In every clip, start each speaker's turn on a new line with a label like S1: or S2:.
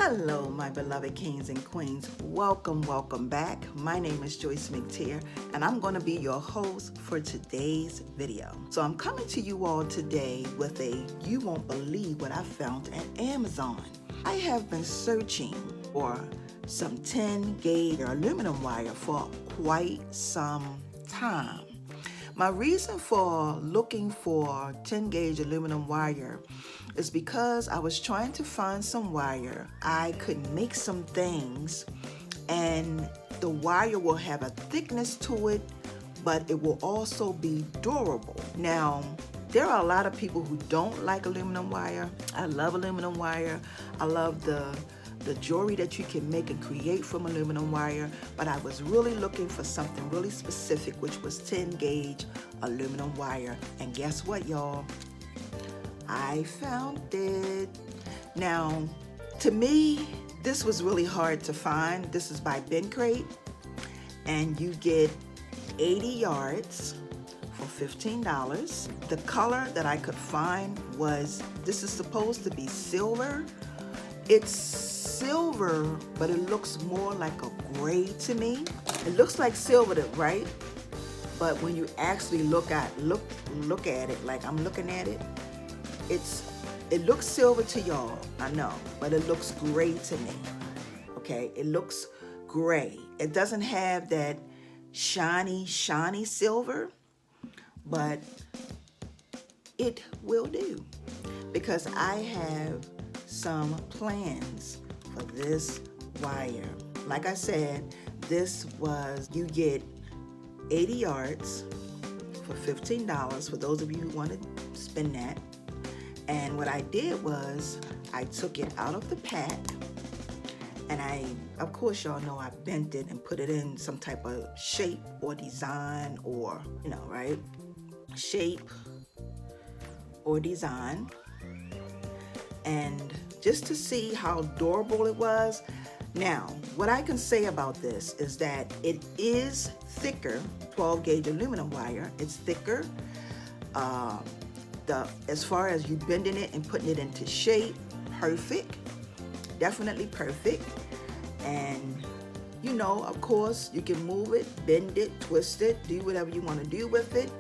S1: Hello, my beloved kings and queens. Welcome back. My name is Joyce McTeer, and I'm going to be your host for today's video. So I'm coming to you all today with you won't believe what I found at Amazon. I have been searching for some 10 gauge aluminum wire for quite some time. My reason for looking for 10 gauge aluminum wire is because I was trying to find some wire. I could make some things and the wire will have a thickness to it, but it will also be durable. Now, there are a lot of people who don't like aluminum wire. I love aluminum wire. I love the jewelry that you can make and create from aluminum wire, but I was really looking for something really specific, which was 10 gauge aluminum wire. And guess what, y'all? I found it. Now, to me, this was really hard to find. This is by Ben Crate, and you get 80 yards for $15. The color that I could find was, this is supposed to be silver. It's silver, but it looks more like a gray to me. It looks like silver, right? But when you actually look at it, like I'm looking at it, it looks silver to y'all, I know, but it looks gray to me. Okay, it looks gray. It doesn't have that shiny silver, but it will do because I have some plans for this wire. Like I said, you get 80 yards for $15 for those of you who want to spend that. And what I did was I took it out of the pack and of course y'all know I bent it and put it in some type of shape or design or, right? Shape or design. And just to see how durable it was. Now, what I can say about this is that it is thicker, 12 gauge aluminum wire. It's thicker. As far as you bending it and putting it into shape, perfect, definitely perfect. And of course, you can move it, bend it, twist it, do whatever you want to do with it,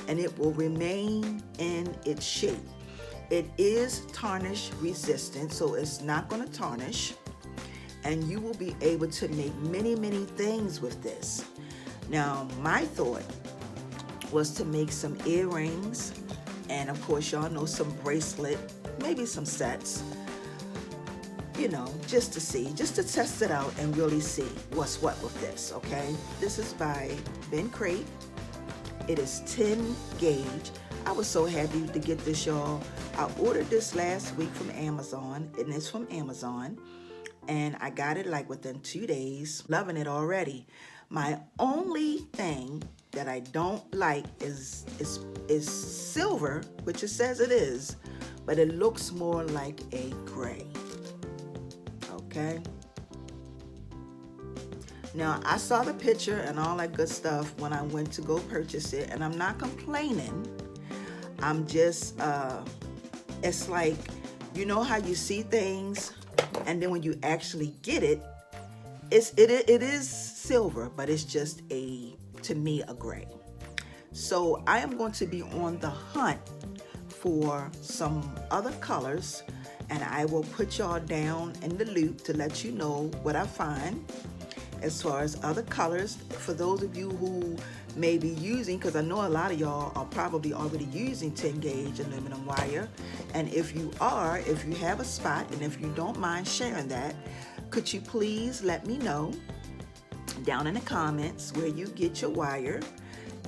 S1: and it will remain in its shape. It is tarnish resistant, so it's not going to tarnish, and you will be able to make many things with this. Now, my thought was to make some earrings, and of course, y'all know, some bracelet, maybe some sets, just to test it out and really see what's what with this, okay? This is by Ben Crate. It is 10 gauge. I was so happy to get this, y'all. I ordered this last week from Amazon, and it's from Amazon, and I got it like within 2 days. Loving it already. My only thing that I don't like is silver, which it says it is, but it looks more like a gray. Okay. Now, I saw the picture and all that good stuff when I went to go purchase it, and I'm not complaining. I'm just, it's like, how you see things, and then when you actually get it, it is silver, but it's just to me, a gray. So I am going to be on the hunt for some other colors, and I will put y'all down in the loop to let you know what I find as far as other colors. For those of you who may be using, because I know a lot of y'all are probably already using 10 gauge aluminum wire, and if you have a spot, and if you don't mind sharing that, could you please let me know down in the comments where you get your wire,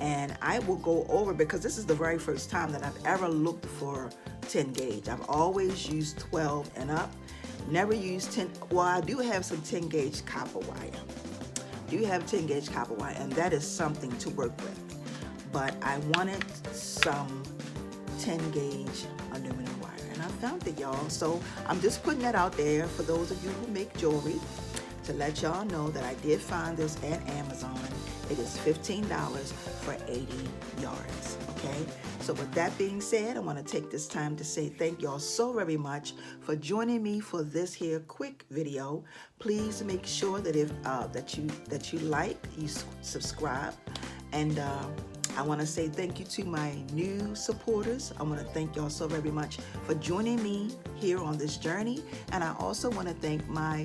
S1: and I will go over, because this is the very first time that I've ever looked for 10 gauge. I've always used 12 and up, never used 10. Well, I do have some 10 gauge copper wire. And that is something to work with. But I wanted some 10 gauge aluminum wire, and I found it, y'all. So I'm just putting that out there for those of you who make jewelry, to let y'all know that I did find this at Amazon. It is $15 for 80 yards, okay? So with that being said, I want to take this time to say thank y'all so very much for joining me for this here quick video. Please make sure that if that you like, you subscribe, and I want to say thank you to my new supporters. I want to thank y'all so very much for joining me here on this journey, and I also want to thank my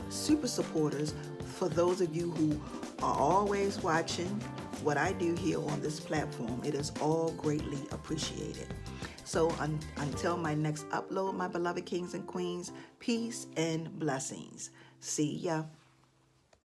S1: super supporters, for those of you who are always watching what I do here on this platform. It is all greatly appreciated. So until my next upload, my beloved kings and queens, peace and blessings. See ya.